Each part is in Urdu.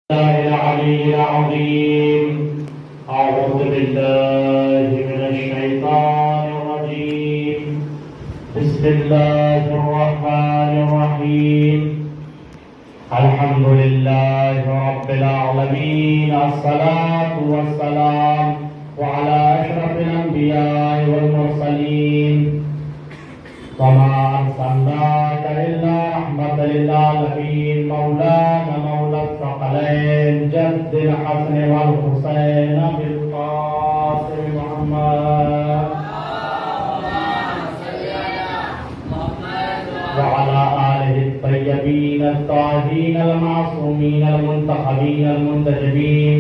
العلي العظيم. أعوذ بالله من الشيطان الرجيم. بسم الله الرحمن الرحيم. الحمد لله رب العالمين. الصلاة والسلام على أشرف الأنبياء والمرسلين. وما أرسلناك إلا رحمة للعالمين. مولانا مولى الثقلين جد الحسن والحسين بالقاسم محمد وعلى آله الطيبين الطاهرين المعصومين المنتخبين المنتجبين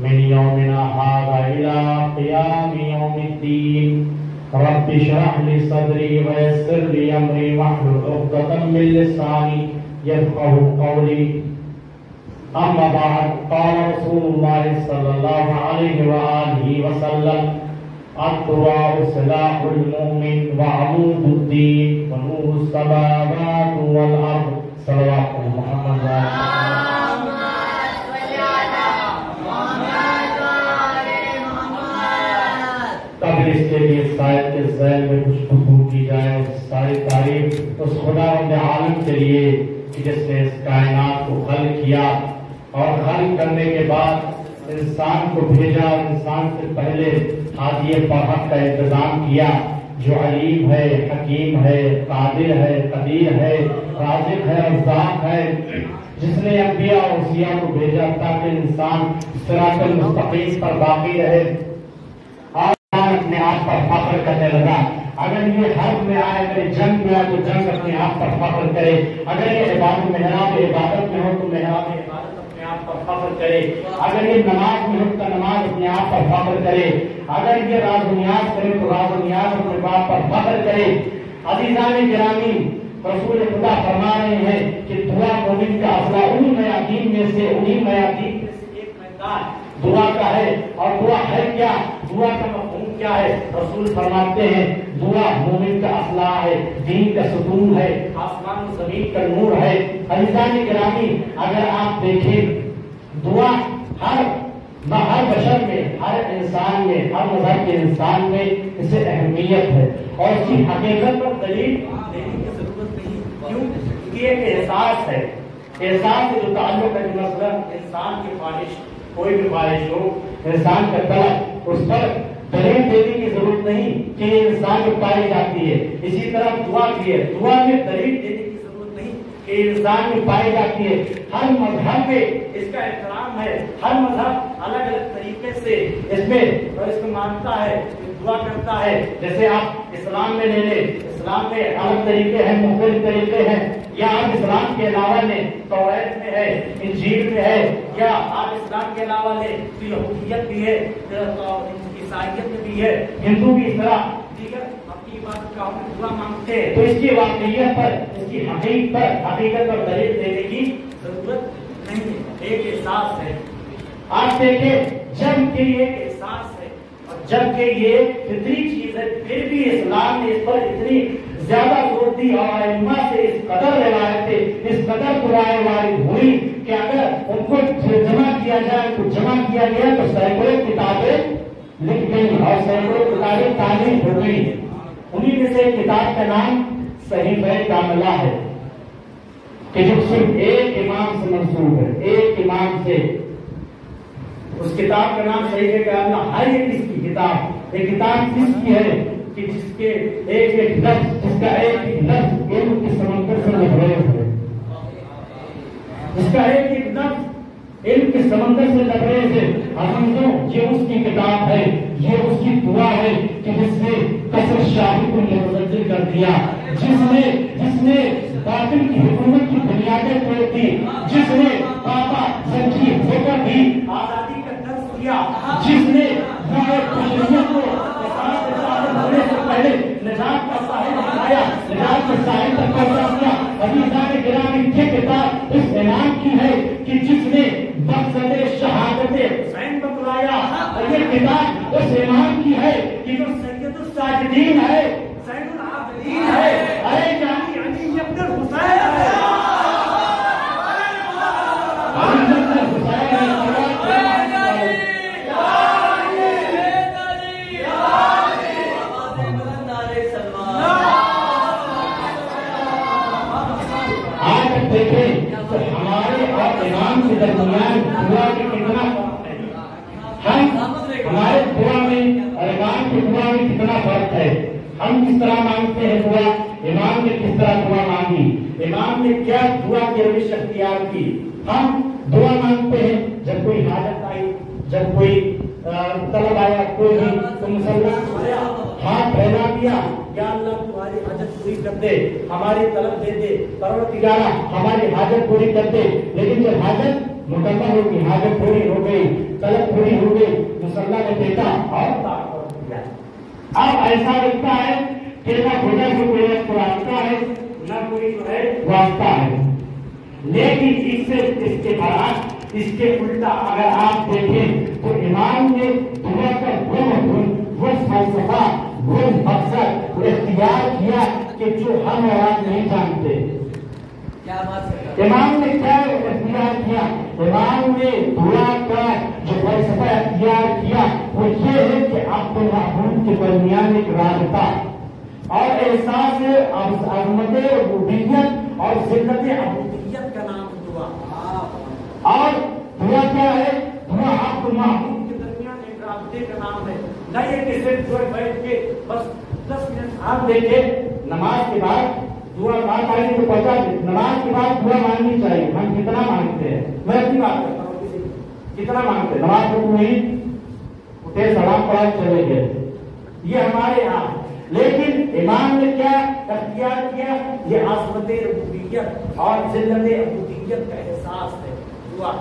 من يومنا هذا إلى قيام يوم الدين. رب اشرح لي صدري ويسر لي امري واحلل عقدة من لساني يفقهوا قولي. اما بعد، قال رسول الله صلى الله عليه وآله وسلم: الدعاء سلاح المؤمن وعمود الدين ونور السماوات والارض. صلوات محمد قبل اس کے لیے شاید کے ذیل میں کچھ خطبہ کی جائے اور ساری تعریف اس خداوند عالم کے لیے کہ جس نے اس کائنات کو خلق کیا اور خلق کرنے کے بعد انسان کو بھیجا اور انسان سے پہلے ہادی برحق کا انتظام کیا، جو علیم ہے، حکیم ہے، قادر ہے، قدیر ہے، رازق ہے، رزاق ہے، جس نے انبیاء اور اوصیاء کو بھیجا تاکہ انسان صراط المستقیم پر باقی رہے. اپنے آپ پر فخر کرنے لگا. اگر یہ حرب میں آئے، اگر جنگ میں آئے تو جنگ اپنے آپ پر فخر کرے. اگر یہ عبادت محراب عبادت میں ہو تو محراب عبادت اپنے آپ پر فخر کرے. اگر یہ نماز میں ہو تو نماز اپنے آپ پر فخر کرے. اگر یہ راز و نیاز کرے تو راز و نیاز اپنے باپ پر فخر کرے. عزیزان گرامی، رسول خدا فرما رہے ہیں کہ دعا مومن کا اصلہ ان میادین میں سے ایک میدان دعا کا ہے. اور دعا ہے کیا؟ دعا کا مفہوم کیا ہے؟ رسول فرماتے ہیں دعا مومن کا اسلحہ ہے، دین کا ستون ہے، آسمان و زمین کا نور ہے. عزیزان گرامی، اگر آپ دیکھیں دعا ہر بشر میں، ہر انسان میں، ہر مذہب کے انسان میں اسے اہمیت ہے اور اس کی حقیقت پر دلیل دینے کی ضرورت نہیں. کیوں؟ کیونکہ ایک احساس ہے. احساس سے جو تعلق ہے، مثلا انسان کی خواہش، کوئی بھی خواہش ہو، انسان کا طلب، اس پر دلیل دینے کی ضرورت نہیں کہ یہ انسان میں پائی جاتی ہے. اسی طرح دعا کی ہے، دعا میں دلیل دینے کی ضرورت نہیں کہ انسان میں پائی جاتی ہے. ہر مذہب میں اس کا احترام ہے. ہر مذہب الگ الگ طریقے سے اس میں مانتا ہے، دعا کرتا ہے. جیسے آپ اسلام میں لے لیں، اسلام میں الگ طریقے ہیں، مختلف طریقے ہیں. یا آپ اسلام کے علاوہ لیں، توریت میں ہے، انجیل میں ہے. یا آپ اسلام کے علاوہ لیں تو یہودیت بھی ہے، عیسائیت میں بھی ہے، ہندو بھی اس طرح دیگر اپنی عبادت کا دعا مانگتے ہیں. تو اس کی واقعیت پر، اس کی حقیقت پر دلیل دینے کی ضرورت نہیں ہے. ایک احساس ہے. آپ دیکھیں جب کہ یہ ایک احساس ہے اور جب کہ یہ فطری چیز ہے، پھر بھی اسلام نے اس پر اتنی زیادہ زور دی اور ائمہ سے اس قدر روایتیں، اس قدر دعائیں وارد ہوئی کہ اگر ان کو جمع کیا جائے تو سینکڑوں کتابیں لکھ گئی اور سینکڑوں کتابیں تعلیم ہو گئی. انہیں میں سے کتاب کا نام صحیفہ کاملہ ہے کہ جو صرف ایک امام سے منسوب ہے، ایک امام سے. اس کتاب کا نام صحیفہ کاملہ. ہر ایک اس کی کتاب، یہ کتاب کس کی ہے کہ جس کے ایک لفظ، جس کا ایک لفظ علم کے سمندر سے لبریز ہے، جس کا ایک لفظ علم کے سمندر سے لبریز ہے. حضرتوں، یہ اس کی کتاب ہے، یہ اس کی دعا ہے کہ جس نے قصر شاہی کو منزل کر دیا، جس نے باطل کی حکومت کی بنیادیں توڑ دی، جس نے پاپا سچی ہو کر بھی آزادی کا درس دیا، جس نے بشریت کو ہونے سے پہلے نجات کا ساحل دکھایا، نجات کے ساحل تک پہنچا دیا. عزیزان گرامی، یہ کتاب اس اعلان کی ہے کہ جس نے مقصد شہادت حسین بتلایا، اور یہ کتاب اس اعلان کی ہے کہ جو سید الساجدین ہے، سید العابدین ہے، ارے جانی علی ابن الحسین ہے. درمیان دعا میں کتنا فرق ہے، ہمارے دعا میں اور امام کی دعا میں کتنا فرق ہے. ہم کس طرح مانگتے ہیں دعا، امام نے کس طرح دعا مانگی، امام نے کیا دعا کی روش اختیار کی. ہم دعا مانگتے ہیں جب کوئی حاجت آئی، جب کوئی طلب آیا، کوئی بھی تو مسلمان آیا، ہاتھ پھیلا دیا، یا اللہ تمہاری حاجت پوری کر دے، ہماری طلب دے دے، پروردگارہ ہماری حاجت پوری کر دے. لیکن جب حاجت مکمل ہوگی، حاجت پوری ہو گئی، طلب پوری ہو گئی، مسلح نے دیکھا اور طاقت دیا. اب ایسا لگتا ہے کہ نہ خدا سے کوئی رابطہ ہے، نہ کوئی جو ہے واسطہ ہے. لیکن اس کے برعکس، اس کے الٹا اگر آپ دیکھیں تو امام نے دعا کا وہ فلسفہ، وہ مقصد اختیار کیا کہ جو ہم اور آپ نہیں جانتے. امام نے کیا اختیار کیا؟ امام نے دعا کا جو فلسفہ اختیار کیا وہ یہ ہے کہ آپ و محبوب کے درمیان ایک رابطہ اور احساس عظمت ربوبیت اور ذلت عبودیت کا نام دعا. اور دعا کیا ہے؟ دعا آپ و محبوب کے درمیان ایک رابطے کا نام ہے. نہ یہ کہ صرف جو بیٹھ کے بس 10 منٹ آپ دیکھے نماز کے بعد دعا بات آئی تو پتا نماز کے بعد دعا مانگنی چاہیے. ہم کتنا مانگتے ہیں؟ میں اپنی بات کرتا ہوں، کتنا مانگتے ہیں؟ نماز کو نہیں اٹھے، سلام پڑھا، چلے گئے، یہ ہمارے یہاں. لیکن امام نے کیا اختیار کیا؟ یہ عظمت ربوبیت اور ذلت عبودیت کا احساس ہے دعا.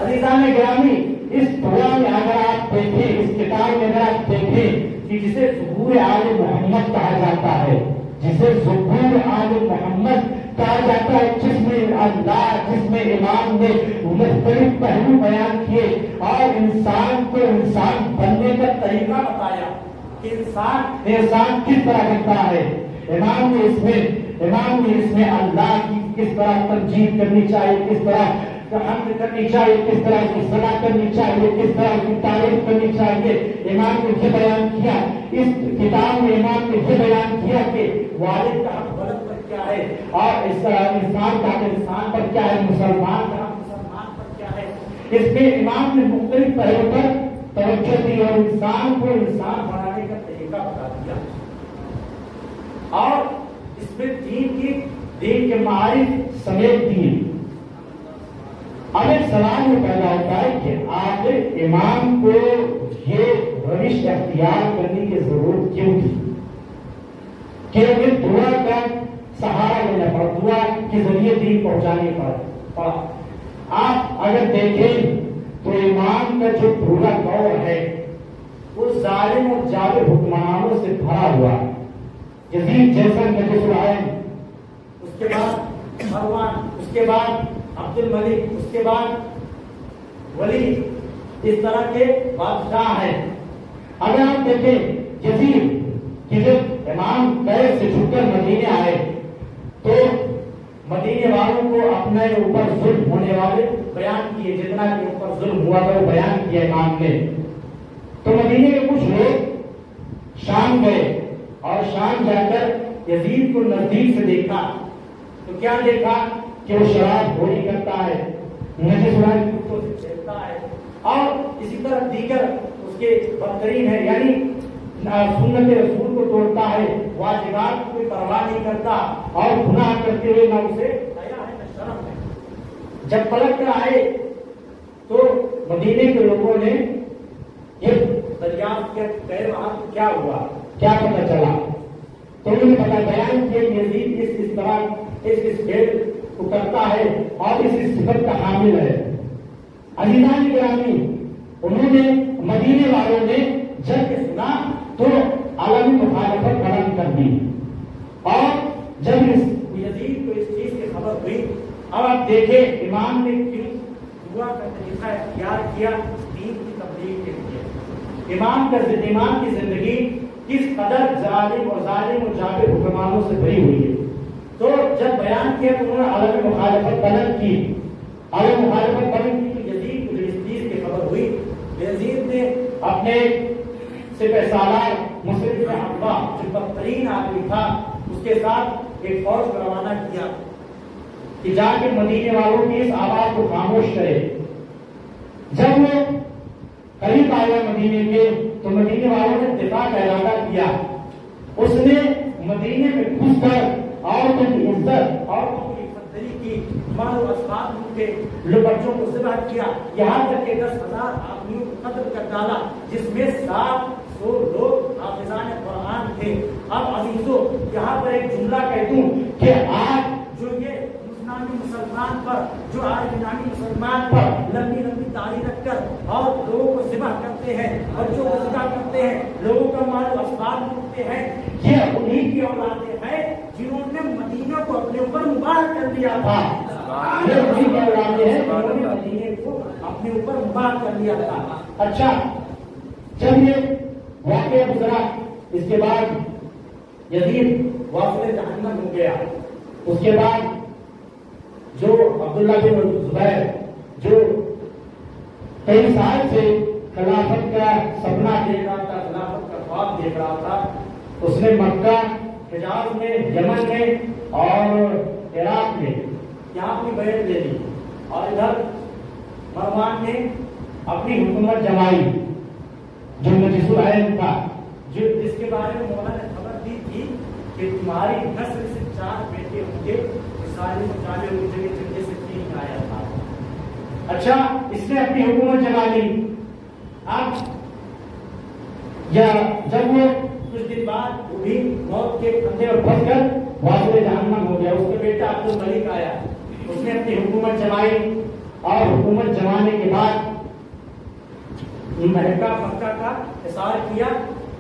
عزیزان گرامی، اس دعا میں اگر آپ دیکھیں، اس کتاب میں اگر آپ دیکھیں کہ جسے ظہور آل محمد کہا جاتا ہے، جسے ظہور آل محمد کہا جاتا ہے، جس میں اللہ، جس میں امام نے مختلف پہلو بیان کیے اور انسان کو انسان بننے کا طریقہ بتایا کہ انسان کس طرح بنتا ہے. امام نے اس میں اللہ کی کس طرح تمجید کرنی چاہیے، کس طرح حمد کرنی چاہیے، کس طرح کی صلاح کرنی چاہیے، کس طرح کی تعریف کرنی چاہیے. امام نے یہ بیان کیا. اس کتاب میں امام نے یہ بیان کیا کہ والد کا حق والد پر کیا ہے اور انسان کا حق انسان پر کیا ہے، مسلمان کا حق مسلمان پر کیا ہے. اس میں امام نے مختلف پہلو پر توجہ دی اور انسان کو انسان بنانے کا طریقہ بتا دیا. اور اس میں دین کے معارف سمیت دین. اب ایک سوال یہ پیدا ہوتا ہے کہ آخر امام کو یہ روش اختیار کرنے کی ضرورت کیوں تھی کہ انہیں دعا کا سہارا لینا پڑا، دعا کے ذریعے دین پہنچانے پڑا. آپ اگر دیکھیں تو امام کا جو پورا دور ہے وہ ظالم اور جابر حکمرانوں سے بھرا ہوا ہے. یزید جیسا نجس العین، اس کے بعد مروان، اس کے بعد عبد الملک، اس کے بعد ولی، اس طرح کے بادشاہ ہیں. اگر آپ دیکھیں یزید کہ جب امام قید سے چھوٹ کر مدینے آئے تو مدینے والوں کو اپنے اوپر ظلم ہونے والے بیان کیے، جتنا کے اوپر ظلم ہوا تھا وہ بیان کیا امام نے. تو مدینے کے کچھ لوگ شام گئے اور شام جا کر یزید کو نزدیک سے دیکھا تو کیا دیکھا کہ وہ شراب خوری کرتا ہے، نجس العین کتوں سے کھیلتا ہے اور اسی طرح دیگر اس کے بدترین ہے، یعنی سنت رسول کو توڑتا ہے، واجبات کو کوئی پرواہ نہیں کرتا اور گناہ کرتے ہوئے نہ اسے حیا ہے نہ شرم ہے. جب پلٹ کر آئے تو مدینے کے لوگوں نے یہ دریافت کیا کہ وہاں کیا ہوا، کیا پتہ چلا. تو انہیں پتہ بیان کیا کہ یزید اس طرح اس کھیل کو کرتا ہے اور اس صفت کا حامل ہے. عزیزان گرامی، انہوں نے مدینے والوں نے جب یہ سنا تو عالمی مخالفت بلند کر دی اور جب یزید کو اس چیز کی خبر ہوئی. اب آپ دیکھیں امام نے کیوں دعا کا طریقہ اختیار کیا دین کی تبلیغ کے لیے. امام کی زندگی کس قدر ظالم اور جابر حکمرانوں سے بھری ہوئی ہے. تو جب بیان کیا تو انہوں نے عالمی مخالفت بلند کی. عالمی مخالفت بلند کی تو یزید کو اس چیز کی خبر ہوئی. یزید نے اپنے سپہ سالار مسلم بن عقبہ جو بدترین آدمی تھا اس کے ساتھ ایک فوج کو روانہ کیا کہ جا کے مدینے والوں کی اس آواز کو خاموش کرے۔ جب وہ قریب آیا مدینے کے تو مدینے والوں نے دفاع کا ارادہ کیا۔ اس نے مدینے میں گھس کر عورتوں کی عزت، عورتوں کی عزت کی، مال و اسباب لوٹے، بچوں کو ذبح کیا، یہاں تک کہ 10,000 آدمیوں کو قتل کر ڈالا، جس میں 700 لوگ حافظان قرآن تھے۔ اب عزیزو یہاں پر ایک جملہ کہہ دوں کہ آج جو یہ مسلمان پر، جو آج یونانی مسلمان پر لمبی لمبی داڑھی رکھ کر اور لوگوں کو ذبح کرتے ہیں، بچوں کو ذبح کرتے ہیں، لوگوں کا مال و اسباب لوٹتے ہیں، یہ انہی کی اولادیں ہیں جنہوں نے مدینہ کو اپنے اوپر مباح کر لیا تھا۔ یہ انہی کی اولادیں ہیں جنہوں نے مدینے کو اپنے اوپر مباح کر لیا تھا۔ اچھا، جب یہ واقعہ گزرا اس کے بعد یزید واصل جہنم ہو گیا۔ اس کے بعد جو عبداللہ بن زبیر جو کئی سال سے خلافت کا سپنا دیکھ رہا تھا، خلافت کا خواب دیکھ رہا تھا، اس نے مکہ، حجاز میں، یمن میں اور عراق میں یہاں اپنی بیعت لے لی، اور ادھر مروان نے اپنی حکومت جمائی جو مجلس العلم تھا، جس کے بارے میں مولا نے خبر دی تھی کہ تمہاری نسل سے 4 بیٹے ہوں گے، سارے مطالعے ہو جگہ جگہ سے 3 آیا تھا۔ اچھا، اس نے اپنی حکومت چلا لی۔ اب جب وہ کچھ دن بعد وہ بھی موت کے پھندے اور پھنس کر واصل جہنم ہو گیا، اس کے بیٹا عبد الملک آیا، اس نے اپنی حکومت چلائی، اور حکومت چلانے کے بعد مکہ کا حصار کیا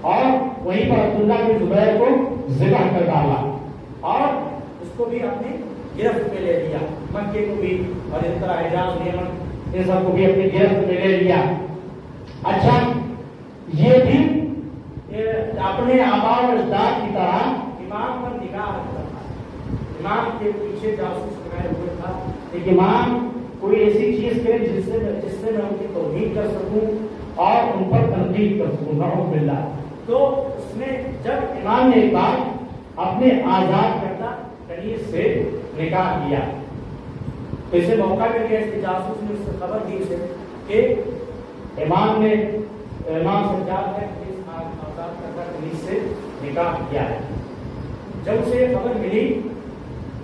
اور وہیں پر عبداللہ بن زبیر کو ذبح کر ڈالا، اور اس کو بھی اپنی گرفت میں لے لیا، مکے کو بھی اور اس طرح حجاز، یمن، ان سب کو بھی اپنی گرفت میں لے لیا۔ اچھا، یہ بھی اپنے آباء و اجداد کی طرح امام پر نگاہ رکھتا تھا، امام کے پیچھے جاسوس لگائے ہوئے تھا، ایک امام کوئی ایسی چیز کرے جس سے میں ان کی توہین کر سکوں اور ان پر تنقید کر سکوں، نعوذ باللہ۔ تو اس نے جب امام نے ایک بار اپنے آزاد کردہ کنیز سے نکاح کیا تو اسے موقع مل گیا، اس کے جاسوس نے اس سے خبر دی اسے کہ امام سجاد نے اس آزاد کردہ کنیز سے نکاح کیا ہے۔ جب اسے خبر ملی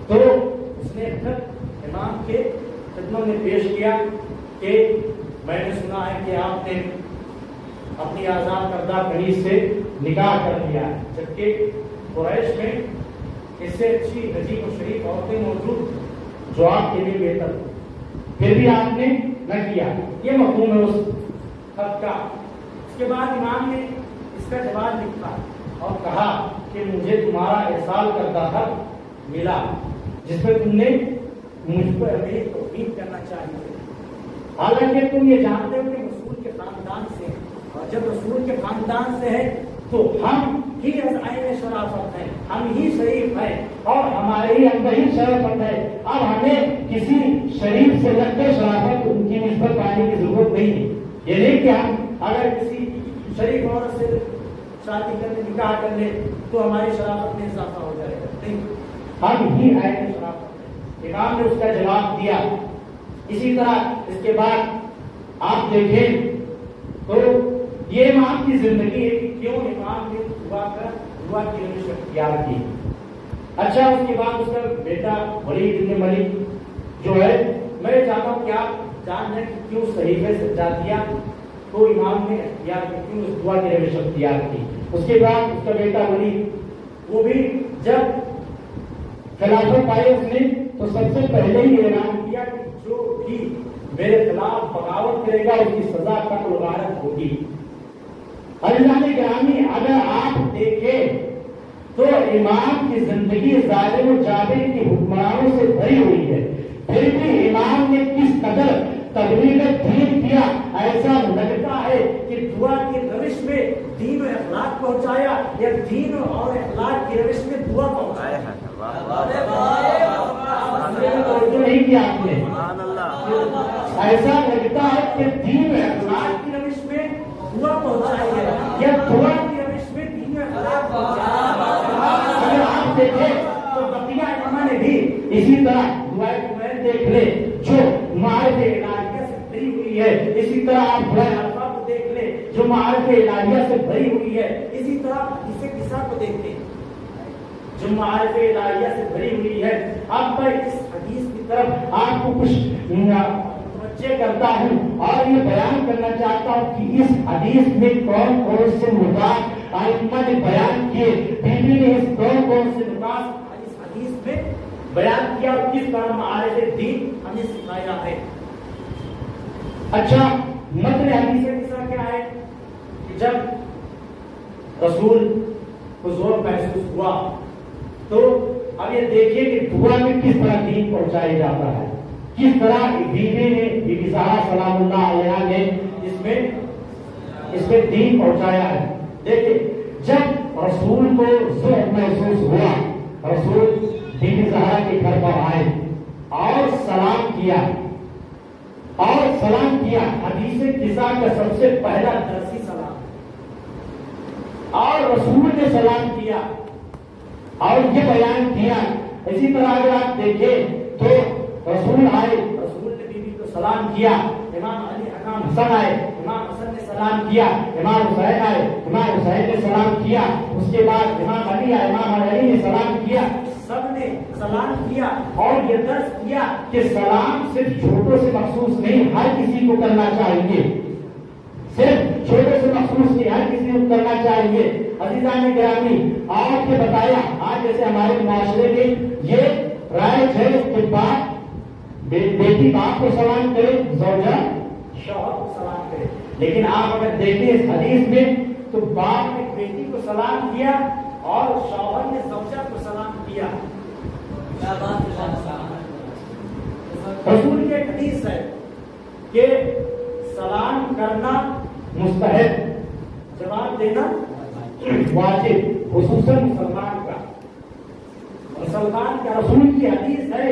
تو اس نے امام کے خدمت میں پیش کیا کہ میں نے سنا ہے کہ آپ نے اپنی آزاد کردہ کنیز سے نکاح کر لیا، جبکہ قریش میں اس سے اچھی عجیب و شریف عورتیں موجود جو آپ کے لیے بہتر، پھر بھی آپ نے نہ کیا۔ یہ مفہوم ہے اس خط کا۔ اس کے بعد امام نے اس کا جواب لکھا اور کہا کہ مجھے تمہارا ارسال کردہ خط ملا جس میں تم نے مجھ پر میری توہین کرنا چاہیے، حالانکہ تم یہ جانتے ہو کہ رسول کے خاندان سے، اور جب رسول کے خاندان سے ہے تو ہم ہی عین شرافت ہے، ہم ہی شریف ہیں اور ہمارے ہی اندر ہی شرافت ہے۔ اب ہمیں کسی شریف سے لگ کر شرافت ان کی نسبت پانے کی ضرورت نہیں ہے۔ یہ نہیں کہ ہم اگر کسی شریف عورت سے شادی کرنے نکاح کر لیں تو ہماری شرافت میں اضافہ ہو جائے گا، نہیں، ہم ہی عین شرافت ہے۔ امام نے اس کا جواب دیا۔ اسی طرح اس کے بعد آپ دیکھیں تو یہ امام کی زندگی ہے کہ کیوں امام نے دعا کی روش اختیار کی۔ اچھا، اس کے بعد اس کا بیٹا ولید بن ملک جو ہے، میں چاہتا ہوں کہ آپ جان لیں کہ کیوں صحیفے سجادیہ کو امام نے اختیار کی، کیوں اس دعا کی روش اختیار کی۔ اس کے بعد اس کا بیٹا ولید، وہ بھی جب خلافت پائی اس نے تو سب سے پہلے ہی اعلان کیا کہ جو بھی میرے خلاف بغاوت کرے گا اس کی سزا قتل و غارت ہوگی۔ عزیزان گرامی، اگر آپ دیکھیں تو امام کی زندگی ظالم و جابر کی حکمرانوں سے بھری ہوئی ہے، پھر بھی امام نے کس قدر تبلیغ دین کیا۔ ایسا لگتا ہے کہ دعا کی روش میں دین و اخلاق پہنچایا یا دین اور اخلاق کی روش میں دعا پہنچایا۔ نہیں کیا آپ نے، ایسا لگتا ہے کہ دین و اخلاق کی روش میں دعا پہنچائی ہے یا دعا کی روش میں دین و اخلاق پہنچایا۔ اگر آپ دیکھیں تو بقیہ علماء نے بھی اسی طرح دعا طرح آپ برائے الفا کو دیکھ لیں جو معارف الہیہ سے بھری ہوئی ہے، اسی طرح حدیث قصہ کو دیکھ لیں جو معارف الہیہ سے بھری ہوئی ہے۔ اب میں اس حدیث کی طرف آپ کو کچھ متوجہ کرتا ہوں اور یہ بیان کرنا چاہتا ہوں کہ اس حدیث میں کون کون سے نکات ائمہ نے بیان کیے، بیوی نے اس کون سے نکات اس حدیث میں بیان کیا اور کس طرح معارف دین ہمیں سکھایا ہے۔ اچھا، متن حدیث قصہ کیا ہے کہ جب رسول کو ذوق محسوس ہوا تو اب یہ دیکھیے کہ دعا میں کس طرح دین پہنچایا جاتا ہے، کس طرح بیوی نے بی بی زہرا سلام اللہ علیہا نے اس میں دین پہنچایا ہے۔ دیکھیں جب رسول کو ذوق محسوس ہوا، رسول بی بی زہرا کے گھر پر آئے اور سلام کیا حدیث قصہ کا سب سے پہلا درسی سلام، اور رسول نے سلام کیا اور یہ بیان کیا۔ اسی طرح اگر آپ دیکھیں تو رسول آئے، رسول نے بیوی کو سلام کیا، امام علی امام حسن آئے، امام حسن نے سلام کیا، امام حسین آئے، امام حسین نے سلام کیا، اس کے بعد امام علی آئے، امام علی نے سلام کیا، سب نے سلام کیا اور یہ درس کیا کہ سلام صرف چھوٹوں سے مخصوص نہیں، ہر کسی کو کرنا چاہیے، صرف چھوٹے سے مخصوص نہیں، ہر کسی کو کرنا چاہیے۔ عزیزان گرامی، آج یہ بتایا، آج جیسے ہمارے معاشرے میں یہ رائج ہے کہ باپ بیٹی باپ کو سلام کرے، زوجہ شوہر کو سلام کرے، لیکن آپ اگر دیکھیں اس حدیث میں تو باپ نے بیٹی کو سلام کیا اور شوہر نے زوجہ کو سلام کیا۔ رسول کی حدیث ہے کہ سلام کرنا مستحب، جواب دینا واجب، خصوصاً مسلمان کا۔ رسول کی حدیث ہے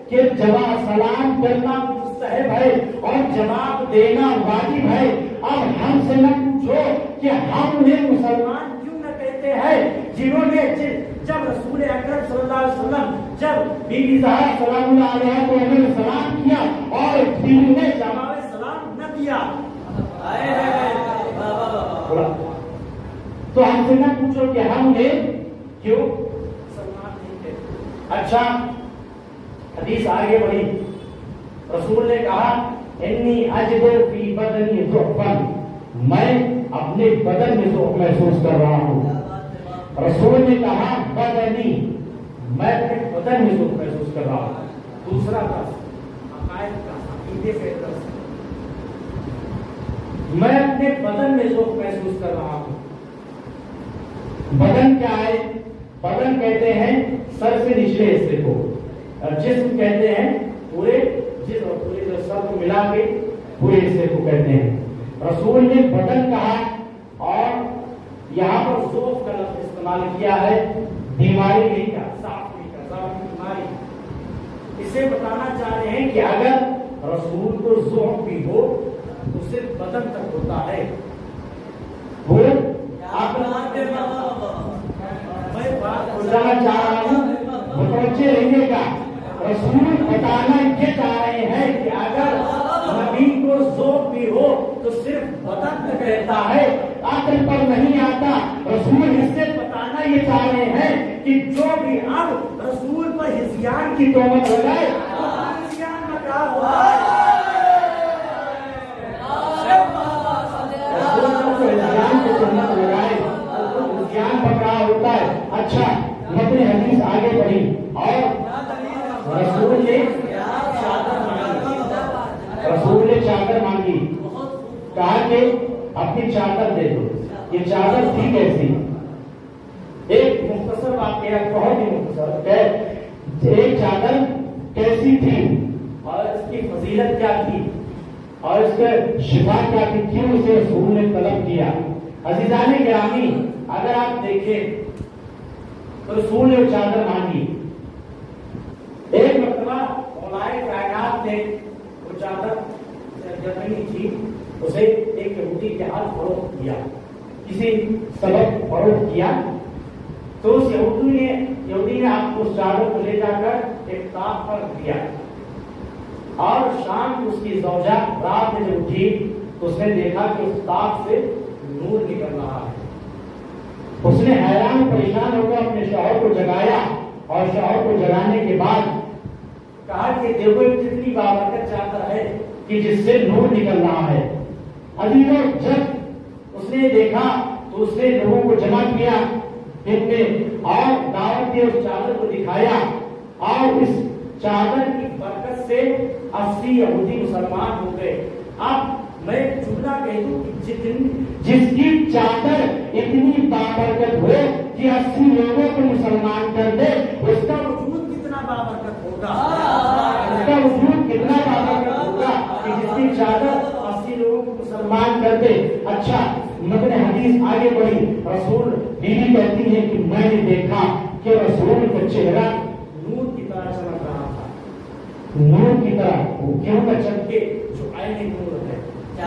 کہ جواب سلام کرنا مستحب ہے اور جواب دینا واجب ہے۔ اب ہم سے نہ پوچھو کہ ہم نے مسلمان کیوں نہ کہتے ہیں جنہوں نے جب رسول اکرم صلی اللہ علیہ وسلم جب بی بی زہرا سلام اللہ علیہا کو انہوں نے سلام کیا اور بیوی نے جواب سلام نہ دیا، تو ہم سے نہ پوچھو کہ ہم نے کیوں سلمان نہیں کہتے۔ اچھا، حدیث آگے بڑھی، رسول نے کہا انی اجد فی بدنی ضعفا، میں اپنے بدن میں ضعف محسوس کر رہا ہوں۔ رسول نے کہا بدنی، میں اپنے بدن میں ضعف محسوس کر رہا ہوں۔ دوسرا درس عقائد کا، عقیدے سے درس، میں اپنے بدن میں ضعف محسوس کر رہا ہوں۔ بدن کیا ہے؟ بدن کہتے ہیں سر سے نچلے حصے کو، اور جسم کہتے ہیں پورے جسم، پورے جو سر کو ملا کے پورے حصے کو کہتے ہیں۔ رسول نے بدن کہا اور یہاں پر ضعف کا لفظ استعمال کیا ہے، بیماری نہیں کا، ضعف نہیں کا، ضعف کی بیماری۔ اسے بتانا چاہ رہے ہیں کہ اگر رسول کو ضعف بھی ہو تو صرف بدن تک ہوتا ہے، وہ آپ میں بات بتانا چاہ رہا ہوں، متوجہ رہیے گا۔ رسول بتانا یہ چاہ رہے ہیں کہ اگر نبی کو ذوق بھی ہو تو صرف بدن تک رہتا ہے، عقل پر نہیں آتا۔ رسول اس سے بتانا یہ چاہ رہے ہیں کہ جو بھی اب رسول پر ہذیان کی تہمت لگائے وہ ہذیان مکار ہوتا ہے، ہوتا ہے۔ اچھا، متن حدیث آگے بڑھی اور رسول نے چادر مانگی، کہا کہ اپنی چادر دے دو۔ یہ چادر تھی کیسی؟ ایک مختصر واقعہ، بہت ہی مختصر، ایک چادر کیسی تھی اور اس کی فضیلت کیا تھی اور اس کے شفا کیا تھی، کیوں اسے رسول نے طلب کیا؟ عزیزان گرامی، اگر آپ دیکھیں تو رسول نے وہ چادر مانگی۔ ایک مرتبہ مولائے کائنات نے وہ چادر جب نہیں تھی اسے ایک یہودی کے ہاتھ فروخت کیا، کسی سبب فروخت کیا، تو اس یہودی نے آپ کو اس چادر کو لے جا کر ایک تاخ پر دیا، اور شام کو اس کی زوجہ رات میں جب اٹھی تو اس نے دیکھا کہ اس تاک سے نور نکل رہا ہے. اس نے حیران پریشان ہو کر اپنے شوہر کو جگایا اور شوہر کو جگانے کے بعد کہا کہ دیکھو کتنی بابرکت چادر ہے کہ جس سے نور نکل رہا ہے. عزیزوں جب اس نے دیکھا تو اس نے لوگوں کو جمع کیا اور دعوت دی, اس چادر کو دکھایا اور اس چادر کی برکت سے 80 یہودی مسلمان ہو گئے. اب میں جملہ کہہ دوں کہ جس کی چادر اتنی بابرکت ہو کہ 80 لوگوں کو مسلمان کر دے, اس کا وجود کتنا بابرکت ہوگا, اس کا وجود کتنا بابرکت ہوگا کہ جس کی چادر 80 لوگوں کو مسلمان کر دے. اچھا متن حدیث آگے بڑھی. رسول بیوی کہتی ہے کہ میں نے دیکھا کہ رسول کا چہرہ نور کی طرح چمک رہا تھا. نور کی طرح کیوں نہ چمکے جو عین نور ہے,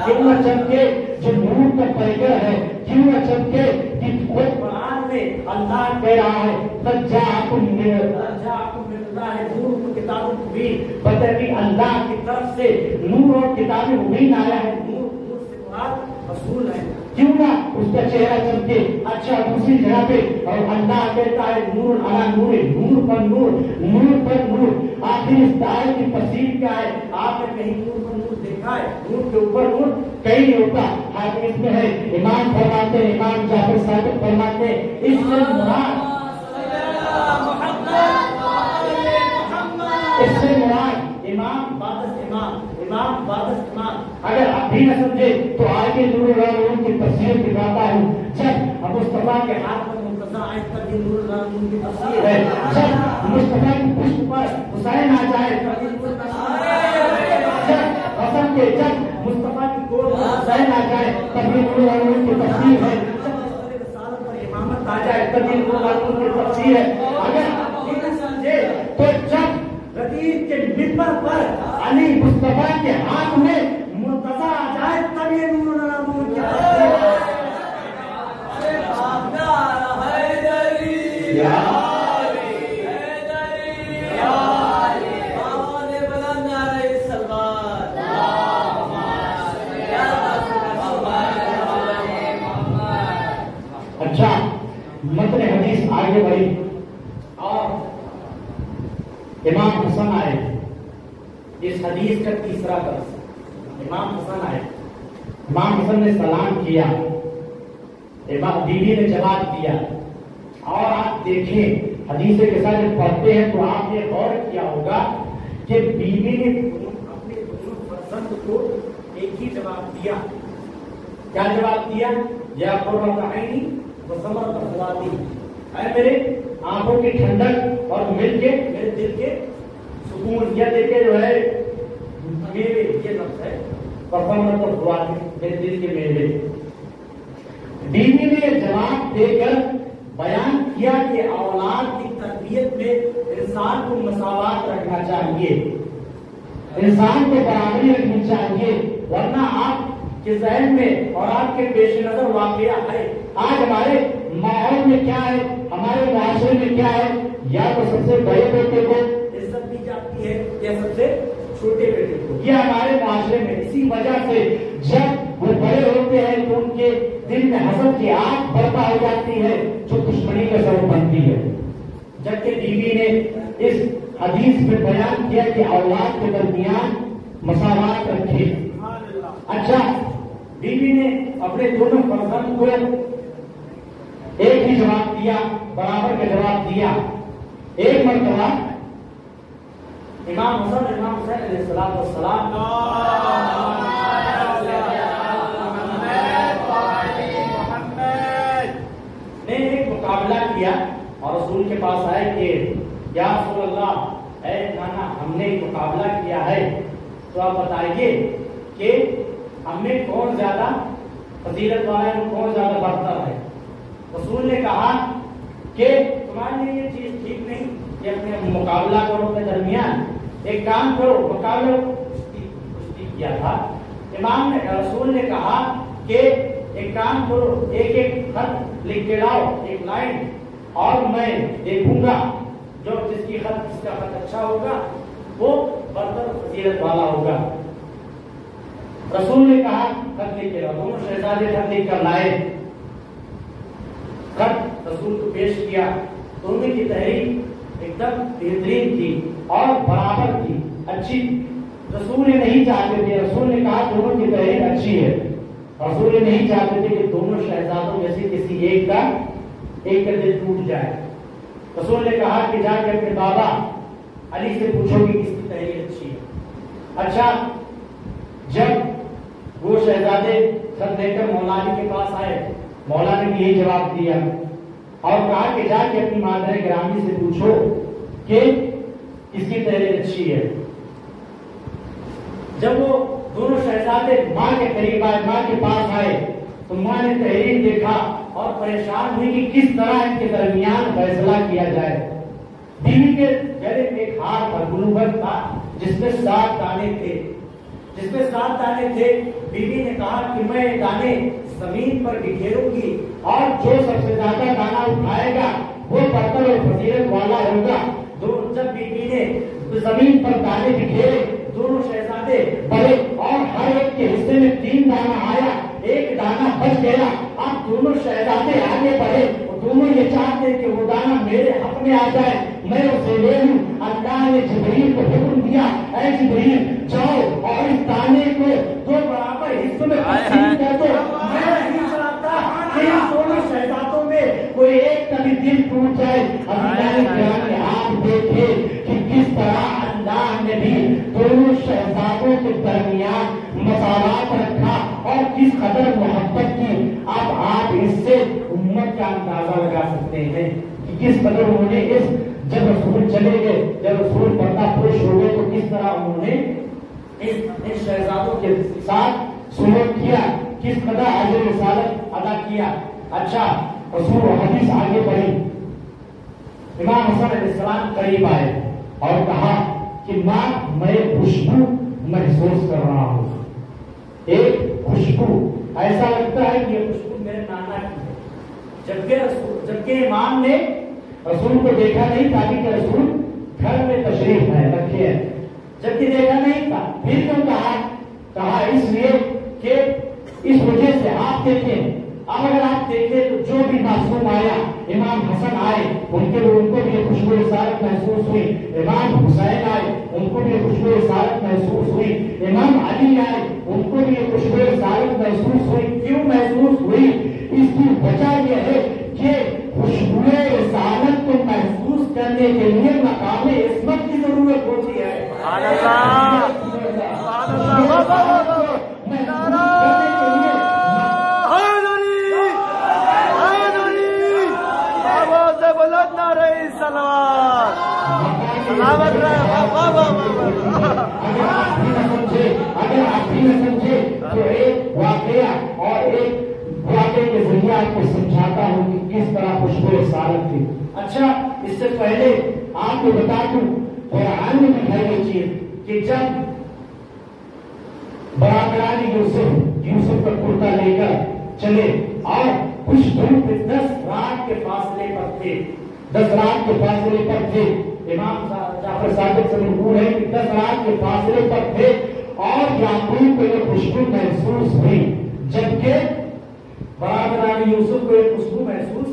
کیوں نہ چمکے جو نور کا پیکر ہے, کیوں نہ چمکے کہ خود قرآن میں اللہ کہہ رہا ہے فجاءکم من اللہ نور کتاب مبین, بتائی اللہ کی طرف سے نور اور کتاب مبین آیا ہے. نور سے مراد رسول ہے, کیوں نہ اس کا چہرہ چمکے. اچھا دوسری جگہ پہ اور اللہ کہتا ہے نور علی نور, نور پر نور, نور پر نور. آخر اس آیت کی تفسیر کیا ہے؟ آپ نے کہیں نور پر نور دیکھا ہے؟ نور کے اوپر نور کہیں نہیں ہوتا. حدیث میں ہے, امام فرماتے ہیں, امام جعفر صادق فرماتے ہیں, اس سے مراد امام بعد امام, امام بعد امام. اگر آپ بھی نہ سمجھے تو آگے نور کی تفسیر دکھاتا ہوں. جب مصطفیٰ کے ہاتھ پر منتزع آیت پر یہ نور کی تفسیر ہے, جب مصطفیٰ کی پشت پر حسین آ جائے تب یہ نور حسن کے, جب مصطفیٰ کی گود پر حسین آ جائے تب یہ نور کی تفسیر ہے, جب رسالت پر امامت آ جائے تب یہ نور کی تفسیر ہے. اگر آپ یہ نہ سمجھے تو جب غدیر کے منبر پر علی مصطفیٰ کے ہاتھ میں مرتضیٰ آ جائے تب یہ نور کی تفسیر ہے. اچھا متن حدیث آگے بڑھی اور امام حسن آئے. اس حدیث کا تیسرا درس, امام حسن آئے. امام حسن نے سلام کیا, بیوی نے جواب دیا. اور آپ دیکھیں حدیث کے ساتھ جب پڑھتے ہیں تو آپ نے غور کیا ہوگا کہ بیوی نے اپنے دونوں فرزند کو ایک ہی جواب دیا. کیا جواب دیا؟ یا قرۃ عینی و ثمرۃ فؤادی, اے میرے آنکھوں کی ٹھنڈک اور مل کے میرے دل کے سکون. یا دیکھے جو ہے میرے یہ لفظ ہے ثمرۃ فؤادی, میرے دل کے میوے. بیوی نے جواب دے کر بیان کیا کہ اولاد کی تربیت میں انسان کو مساوات رکھنا چاہیے, انسان کو برابری رکھنی چاہیے, ورنہ آپ کے ذہن میں اور آپ کے پیش نظر واقعہ ہے. آج ہمارے ماحول میں کیا ہے, ہمارے معاشرے میں کیا ہے, یا تو سب سے بڑے بیٹے کو عزت دی جاتی ہے یا سب سے چھوٹے بیٹے کو. یہ ہمارے معاشرے میں اسی وجہ سے جب وہ بڑے ہوتے ہیں تو ان کے دل میں حسد کی آگ برپا ہو جاتی ہے جو دشمنی کا سبب بنتی ہے. جبکہ بیوی نے اس حدیث میں بیان کیا کہ اولاد کے درمیان مساوات رکھے. اچھا بیوی نے اپنے دونوں فرزند کو ایک ہی جواب دیا, برابر کا جواب دیا. ایک مرتبہ امام حسین علیہ السلام نے ایک مقابلہ کیا اور رسول کے پاس آئے کہ یا رسول اللہ, اے نانا ہم نے ایک مقابلہ کیا ہے تو آپ بتائیے کہ ہم میں کون زیادہ فضیلت والا ہے, کون زیادہ برتر ہے. رسول نے کہا کہ تمہارے لیے یہ چیز ٹھیک نہیں کہ اپنے مقابلہ کرو اپنے درمیان, ایک کام کرو. مقابلہ کشتی کیا تھا. امام نے رسول نے کہا کہ ایک کام کرو, ایک ایک خط لکھ کے لاؤ, ایک لائن, اور میں دیکھوں گا جو جس کا خط اچھا ہوگا وہ برتر فضیلت والا ہوگا. رسول نے کہا خط لکھ کے لاؤ. دونوں شہزادے خط لکھ کر لائے. خط رسول کو پیش کیا. دونوں کی تحریر ایک دم بہترین تھی اور برابر تھی, اچھی. رسول نہیں چاہتے تھے, رسول نے کہا دونوں کی تحریر اچھی ہے. رسول نہیں چاہتے تھے کہ دونوں شہزادوں میں سے کسی ایک کا دل ٹوٹ جائے. رسول نے کہا کہ جا کے اپنے بابا علی سے پوچھو کہ کس کی تحریر اچھی ہے. اچھا, جب وہ شہزادے خط لے کر مولا علی کے پاس آئے, مولا نے بھی یہی جواب دیا اور کہا کہ جا کے اپنی مادر گرامی سے پوچھو کہ کس کی تحریر اچھی ہے. جب وہ دونوں شہزادے ماں کے قریب آئے, ماں کے پاس آئے, تو ماں نے تحریر دیکھا اور پریشان ہوئی کہ کس طرح ان کے درمیان فیصلہ کیا جائے. بیوی کے گلے میں ایک ہار تھا, گلوبر تھا, جس میں 7 دانے تھے. بیوی نے کہا کہ میں دانے زمین پر بکھیروں گی اور جو سب سے زیادہ دانا اٹھائے گا وہ برتر اور فضیلت والا ہوگا. جب بیوی نے زمین پر دانے بکھیرے, دونوں شہزادے بڑے اور ہر ایک کے حصے میں 3 دانا آیا, 1 دانا بچ گیا. اب دونوں شہزادے آگے بڑھے, دونوں یہ چاہتے کہ وہ دانا میرے حق میں آ جائے, میں اسے لے لوں. اللہ نے جبریل کو حکم دیا, اے جبریل جاؤ اور اس دانے کو 2 برابر حصوں میں تقسیم کر دو. میں نہیں چاہتا کہ ان دونوں شہزادوں میں کوئی ایک کا بھی دل ٹوٹ جائے. اللہ نے آپ دیکھے کہ کس طرح اللہ نے بھی دونوں شہزادوں کے درمیان مساوات رکھا اور کس قدر محبت کی. اب آپ اس سے امت کا اندازہ لگا سکتے ہیں کہ کس قدر انہوں نے جب رسول چلے گئے, جب رسول پردہ پوش ہو گئے, تو کس طرح انہوں نے اس شہزادوں کے ساتھ سلوک کیا, کس قدر اجر رسالت ادا کیا. اچھا, رسول حدیث آگے بڑھی. امام حسن علیہ السلام قریب آئے اور کہا کہ ماں میں خوشبو محسوس کر رہا ہوں, ایک خوشبو, ایسا لگتا ہے کہ یہ خوشبو میرے نانا کی ہے. جبکہ امام نے رسول کو دیکھا نہیں تھا کہ رسول گھر میں تشریف ہے رکھے ہیں, جبکہ دیکھا نہیں تھا. پھر کیوں کہا اس لیے کہ اس وجہ سے آپ دیکھیں. اب اگر آپ دیکھیں تو جو بھی معصوم آیا, امام حسن آئے, ان کو بھی خوشبو رسالت محسوس ہوئی. امام حسین آئے, ان کو بھی خوشبو رسالت محسوس ہوئی. امام علی آئے, ان کو بھی خوشبو رسالت محسوس ہوئی. کیوں محسوس ہوئی؟ اس کی وجہ یہ ہے کہ خوشبو رسالت کو محسوس کرنے کے لیے مقام عصمت کی ضرورت ہوتی ہے. اگر آپ بھی نہ سمجھے تو ایک واقعہ اور ایک واقعے کے ذریعے آپ کو سمجھاتا ہوں کہ کس طرح خوشبو رسالت تھی. اچھا, اس سے پہلے آپ کو بتا دوں قرآن میں بھی ہے یہ چیز کہ جب برادران یوسف کا کرتا لے کر چلے اور کچھ دور پہ 10 رات کے فاصلے پر تھے, 10 رات کے فاصلے پر تھے. امام جعفر صادق سے منقول ہے کہ 10 رات کے فاصلے پر تھے اور یعقوب کو یہ خوشبو محسوس ہوئی, جبکہ برادران یوسف کو یہ خوشبو محسوس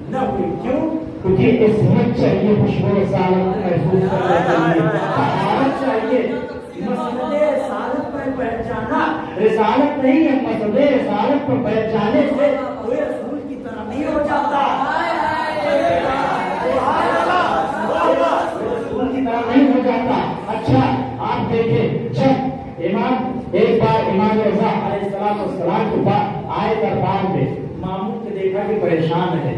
نہ ہوئی. کیوں؟ کیونکہ عصمت چاہیے, خوشبو رسالت محسوس چاہیے. مسئلے رسالت پر بیٹھ جانا رسالت نہیں ہے, مسئلے رسالت پر بیٹھ جانے سے کوئی رسول کی طرح نہیں ہو جاتا, رسول کی طرح نہیں ہو جاتا. اچھا, آپ دیکھیں جب ایک بار امام رضا علیہ السلام کے بعد آئے دربار میں, مامون نے دیکھا کہ پریشان ہے,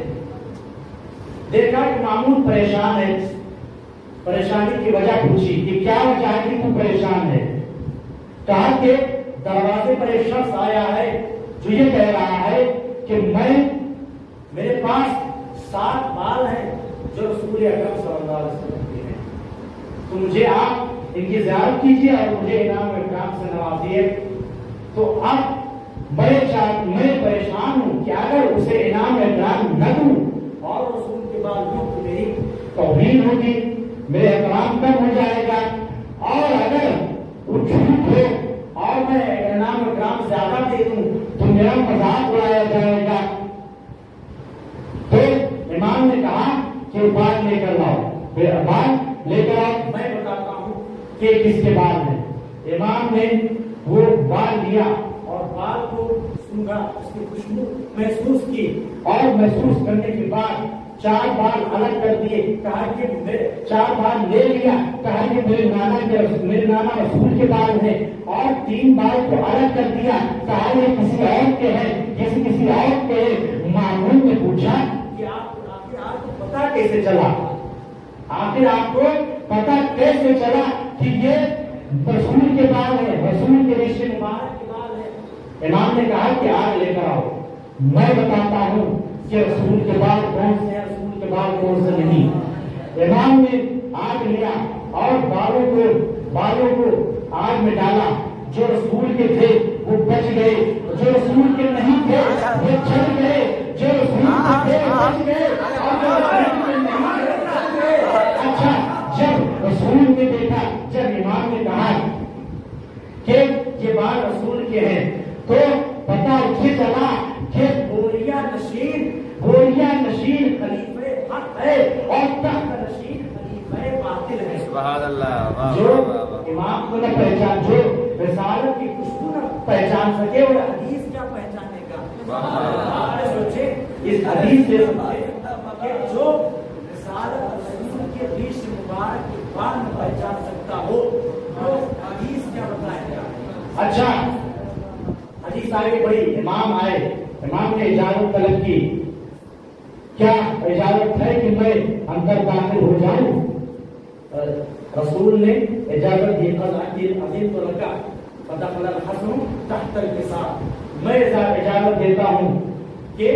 دیکھا کہ مامون پریشان ہے. پریشانی کی وجہ پوچھی کہ کیا وجہ ہے کہ تو پریشان ہے؟ کہا کہ دروازے پر ایک شخص آیا ہے جو یہ کہہ رہا ہے کہ میرے پاس 7 بال ہیں جو رسول اکرم صلی اللہ علیہ وسلم کے ہیں, تو مجھے آپ ان کی زیارت کیجیے اور مجھے انعام و اکرام سے نوازیے. تو اب میں پریشان ہوں کہ اگر اسے انعام و اکرام نہ دوں اور رسول کے بعد دوں تو میری توہین ہوگی, میرے اکرام کم ہو جائے گا, اور اگر وہ جھوٹ ہو اور میں انعام دینار اور گرام زیادہ دے دوں تو میرا مذاق اڑایا جائے گا. تو امام نے کہا کہ بال لے کر لاؤ. پھر بال لے کر آؤ. میں بتاتا ہوں کہ کس کے بال ہیں. امام نے وہ بال لیا اور بال کو سونگا, اس کی خوشبو محسوس کی اور محسوس کرنے کے بعد 4 بال الگ کر دیے. کہا کہ 4 بال لے لیا. کہا کہ میرے نانا رسول کے بال ہیں. اور 3 بال کو الگ کر دیا. کہا یہ کسی اور کے ہیں, جیسے کسی اور کے. مامون نے پوچھا کہ آپ کو پتا کیسے چلا, آخر آپ کو پتا کیسے چلا کہ یہ رسول کے بال ہیں, رسول کے رشتے مبارک کے بال ہیں. امام نے کہا کہ آگ لے کر آؤ, میں بتاتا ہوں کہ رسول کے بال کون سے ہیں, رسول کے بال کون سے نہیں. امام نے آگ لیا اور بالوں کو آگ میں ڈالا. جو رسول کے تھے وہ بچ گئے, جو رسول کے نہیں تھے وہ جل گئے. جو رسول کے تھے بچ گئے اور جو رسول کے نہیں تھے بچ گئے. اچھا, جب رسول نے دیکھا, جب امام نے کہا کہ یہ بال رسول کے ہیں, تو پتا یہ چلا کہ بوریا نشین خلیفہ حق ہے اور تخت نشین خلیفہ باطل ہے. سبحان اللہ. جو امام کو نہ پہچان, جو رسالت کی خوشبو نہ پہچان سکے, اور حدیث کیا پہچانے کا. آپ نے سوچے اس حدیث سے کہ جو رسالت رسول کے حدیث مبارک کی بات نہ پہچان سکتا ہو تو حدیث کیا بتائے گا. اچھا, حدیث آگے بڑھی. امام آئے, امام نے اجازت طلب کی. کیا اجازت ہے کہ میں اندر داخل ہو جاؤں؟ رسول نے اجازت دی. عظیم تو لگا فدخل الحسن تحت النساء. میں اجازت دیتا ہوں کہ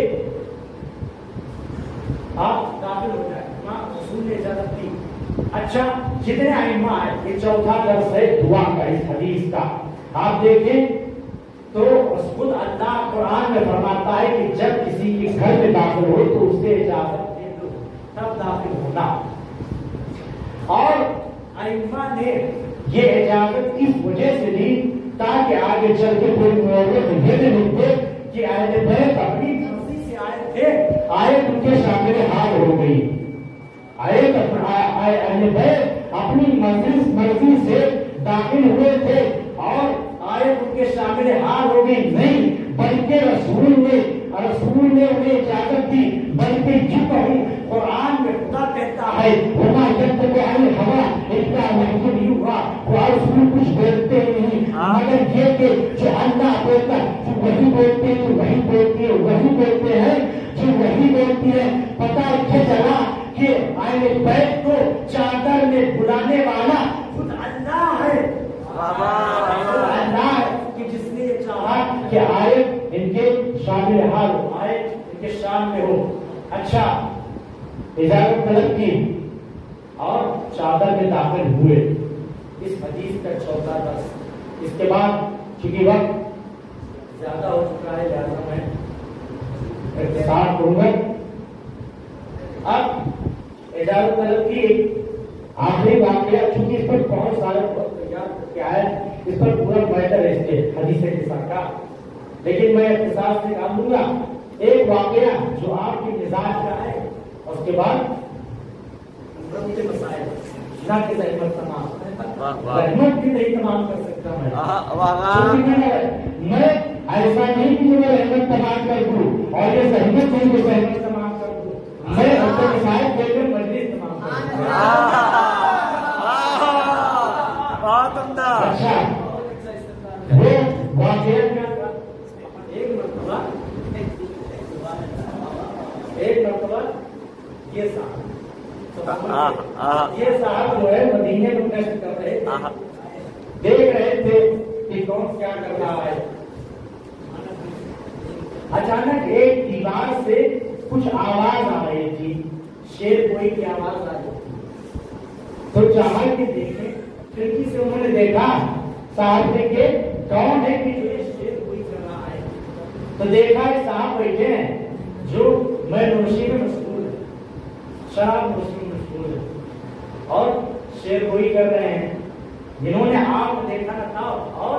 آپ داخل ہو جائیں. رسول نے اجازت دی. اچھا, جتنے ائمہ آئے, یہ چوتھا درس ہے دعا کا اس حدیث کا. آپ دیکھیں تو خود اللہ قرآن میں فرماتا ہے کہ جب کسی کے گھر میں داخل ہو تو اس سے اجازت دے دو تب داخل ہونا. اور ائمہ نے یہ اجازت اس وجہ سے دی تاکہ آگے چل کے کوئی مورد یہ نہیں دے کہ اہل بیت اپنی مرضی سے آئے تھے, آیت ان کے شامل حال ہو گئی. اہل بیت اپنی مرضی سے داخل ہوئے تھے اور آیت ان کے شامل حال ہو گئی. نہیں, بلکہ رسول نے انہیں اجازت دی. بلکہ جو کہوں قرآن میں خدا کہتا ہے وما ينطق عن الهوى الا وحي يوحى. رسول کچھ بولتے نہیں مگر یہ کہ جو اللہ بولتا, جو وہی بولتے ہیں, وہی بولتے ہیں, جو وہی بولتی ہے. پتہ یہ چلا کہ اہل بیت کو چادر میں بلانے والا خود اللہ ہے. اللہ کہ جس نے یہ چاہا کہ آیت ان کے شامل حال ہو, آیت ان کے شان میں ہو. اچھا, اجازت طلب کی اور چادر میں داخل ہوئے. اس حدیث کا چوتھا درس. اس کے بعد چونکہ وقت زیادہ ہو چکا ہے لہٰذا میں اختصار کروں گا. اب اجازت طلب کی آخری واقعہ, چونکہ اس پر بہت سارے کیا ہے, اس پر پورا بیٹر ہے اس کے حدیث کے ساتھ کا, لیکن میں اختصار سے کام دوں گا. ایک واقعہ جو آپ کے مزاج کا ہے, اور اس کے بعد مسائل نہ کہ رحمت تمام, رحمت بھی نہیں تمام کر سکتا میں ایسا نہیں کہ میں رحمت تمام کر دوں اور یہ رحمت نہیں کہ رحمت تمام کر دوں. میں اپنے مسائل دے کر مجلس تمام کر دوں. اچھا, وہ واقعہ ایک مرتبہ یہ صاحب جو ہے مدینے میں گشت کر رہے تھے, دیکھ رہے تھے کہ کون کیا کر رہا ہے. اچانک ایک دیوار سے کچھ آواز آ رہی تھی, شیر کوئی کی آواز آ رہی تھی. تو چاہ کے دیکھیں, کھڑکی سے انہوں نے دیکھا, صاحب نے کہ کون ہے کہ جو شیر کوئی کر رہا ہے. تو دیکھا کہ صاحب بیٹھے ہیں جو میں نوشی میں مشغول ہے, شراب نوشی میں مشغول ہے اور شیر گوئی کر رہے ہیں. جنہوں نے آپ کو دیکھا نہ تھا اور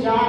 4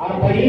40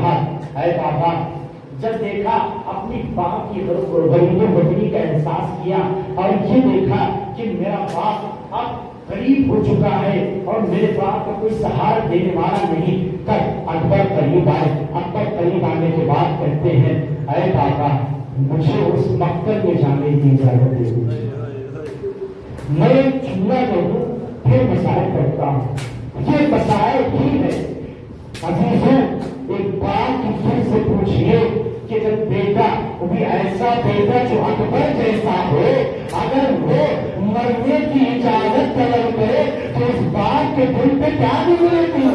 کہا اے بابا جب دیکھا اپنی باپ کی غریب وطنی کا احساس کیا اور یہ دیکھا کہ میرا باپ اب قریب ہو چکا ہے اور میرے باپ کا کوئی سہارا دینے والا نہیں، تب اکبر قریب آئے۔ اکبر قریب آنے کے بعد کہتے ہیں اے بابا مجھے اس مقتل میں جانے کی اجازت دے دو، میں چولہا جو ہوں پھر مسائل کرتا ہوں۔ یہ مسائل ہی ہے عزیزوں، ایک بات کی پھر سے پوچھئے کہ جب بیٹا وہ بھی ایسا بیٹا جو اکبر جیسا ہو، اگر وہ مرنے کی اجازت طلب کرے تو اس بات کے دل پہ کیا گزرے گی؟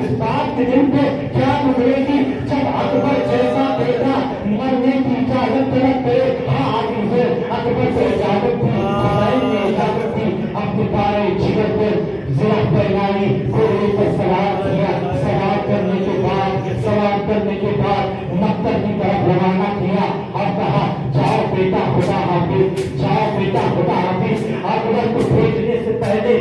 اس بات کے دل پہ کیا گزرے گی جب اکبر جیسا بیٹا مرنے کی اجازت طلب کرے؟ ہاں اکبر سے اجازت تھی، حسین نے اجازت تھی، اپنے پارے جگر پر ضلع پہنائی، گھوڑے پر سوار کیا، سوار کرنے کے بعد مقتل کی طرف روانہ کیا اور کہا جاؤ بیٹا خدا حافظ، جاؤ بیٹا خدا حافظ۔ اکبر کو بھیجنے سے پہلے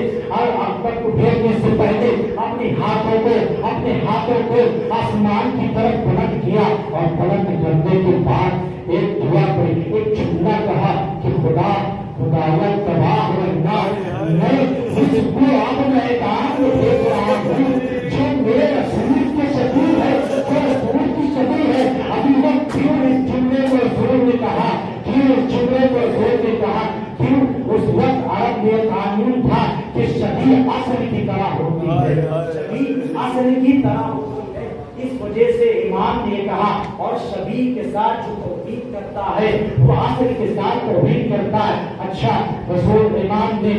اپنے ہاتھوں کو آسمان کی طرف بلند کیا اور بلند کرنے کے بعد ایک دعا پڑھی، ایک جملہ کہا کہ خداوند تباہ رکھنا، میں اس کو اب میدان میں بھیج رہا ہوں جو میرے رسول کے شبیہ ہے، جو رسول کی شبیہ ہے۔ ابھی وقت کیوں اس جملے کو رسول نے کہا، کیوں اس وقت عرب میں قانون تھا کہ شبیہ اصل کی طرح ہوتی ہے، شبیہ اصل کی طرح ہوتی ہے، اس وجہ سے امام نے کہا اور شبیہ کے ساتھ جو توحید کرتا ہے وہ اصل کے ساتھ توحید کرتا ہے۔ اچھا رسول امام نے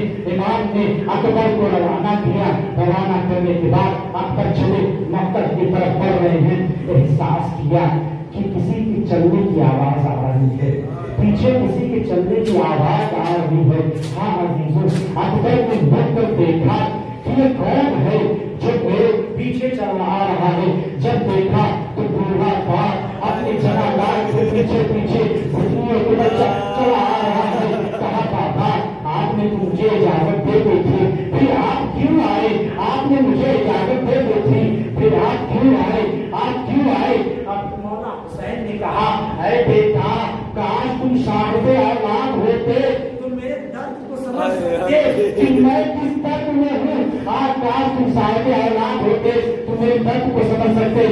اکبر کو روانہ کیا، روانہ کرنے کے بعد اکبر چلے مقتل کی طرف بڑھ رہے ہیں، احساس کیا کہ کسی کی چلنے کی آواز آ رہی ہے، پیچھے کسی کے چلنے کی آواز آ رہی ہے۔ ہاں عزیزوں، اکبر نے مڑ کر دیکھا کہ یہ کون ہے جو میرے پیچھے چل رہا ہے۔ جب دیکھا تو بوڑھا باپ اپنے جنازہ کے پیچھے گھٹنوں کے بل چلا آ رہا ہے۔ کہا بابا آپ نے مجھے اجازت دے دی تھی، پھر آپ کیوں آئے؟ آپ نے مجھے اجازت دے دی تھی، پھر آپ کیوں آئے؟ اب مولا حسین نے کہا اے بیٹا کاش تم صاحب اولاد ہوتے تو میرے درد کو سمجھ سکتے کہ میں کس درد میں ہوں۔ کاش تم صاحب اولاد ہوتے تو میرے درد کو سمجھ سکتے۔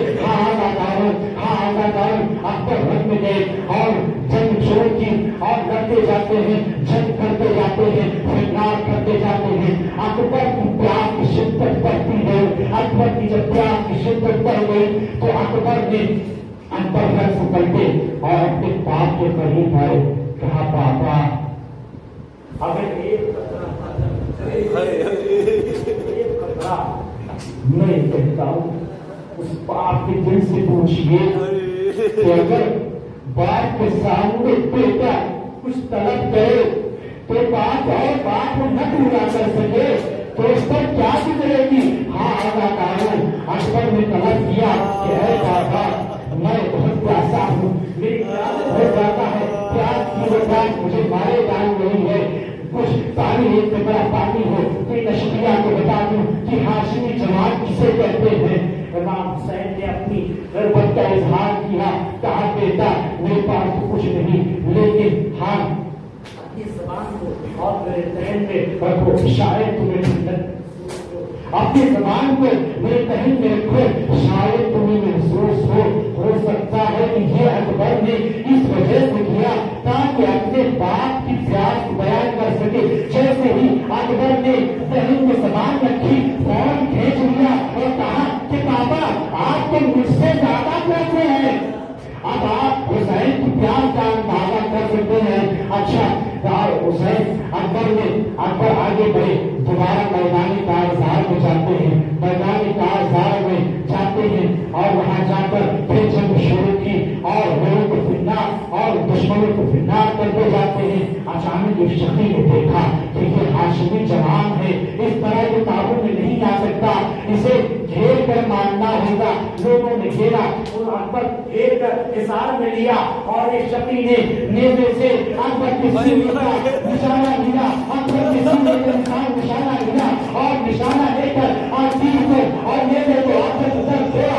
اکبر رنگ میں گئے اور جنگ شروع کی اور لڑتے جاتے ہیں، جنگ کرتے جاتے ہیں، فرار کرتے جاتے ہیں۔ اکبر کی پیاس کی شدت بڑھتی ہے، اکبر کی جب پیاس کی شدت بڑھ گئی تو اکبر نے گھر سے پلٹے اور اپنے باپ کے قریب آئے، کہا پاپا اگر ایک خطرہ میں کہتا ہوں اس باپ کے دل سے پوچھئے کہ اگر باپ کے سامنے بیٹا کچھ طلب کرے تو باپ اور باپ کو نہ پورا کر سکے تو اس پر کیا گزرے گی؟ ہاں اکبر نے طلب کیا کہ اے بابا میں بہت پیاسا ہوں، میری پیاس ہو جاتا ہے، پیاس کی وجہ مجھے مارے جان نہیں ہے، کچھ پانی ایک بڑا پانی ہو، کوئی نشریہ کو بتا دوں کہ ہاشمی جماعت کسے کہتے ہیں۔ امام حسین نے اپنی غربت کا اظہار کیا، کہا بیٹا میرے پاس تو کچھ نہیں، لیکن ہاں اپنی زبان کو اور میرے ذہن میں رکھو، شاید تمہیں اپنی زبان کو میرے ذہن میں رکھو، شاید تمہیں محسوس ہو سکتا ہے کہ یہ اکبر نے اس وجہ سے کیا تاکہ اپنے باپ کی پیاس کو بیان کر سکے۔ جیسے ہی اکبر نے ذہن میں زبان رکھی فوراً کھینچ لیا اور کہا کہ بابا آپ تو مجھ سے زیادہ پیسے ہیں، اب آپ حسین کی پیاس کا اندازہ کر سکتے ہیں۔ اچھا حسین اکبر آگے بڑھے، دوبارہ میدانی کارزار میں جاتے ہیں، میدانی کارزار میں جاتے ہیں اور وہاں جا کر پھر جنگ شروع کی اور لوگوں کو فرار اور دشمنوں کو فرار کرتے جاتے ہیں۔ اچانک ایک شخص نے دیکھا کہ یہ ہاشمی جوان ہے، اس طرح کے قابو میں نہیں آ سکتا، اسے گھیر کر مارنا ہوگا۔ لوگوں نے گھیرا اور اکبر گھیر کر حصار میں لیا اور ایک شخص نے نیزے سے اکبر کے سینے کا نشانہ لیا، اکبر کے سینے کا نشانہ لیا اور نشانہ لے کر اور تیر کو اور نیزے کو اکبر کی طرف پھیرا،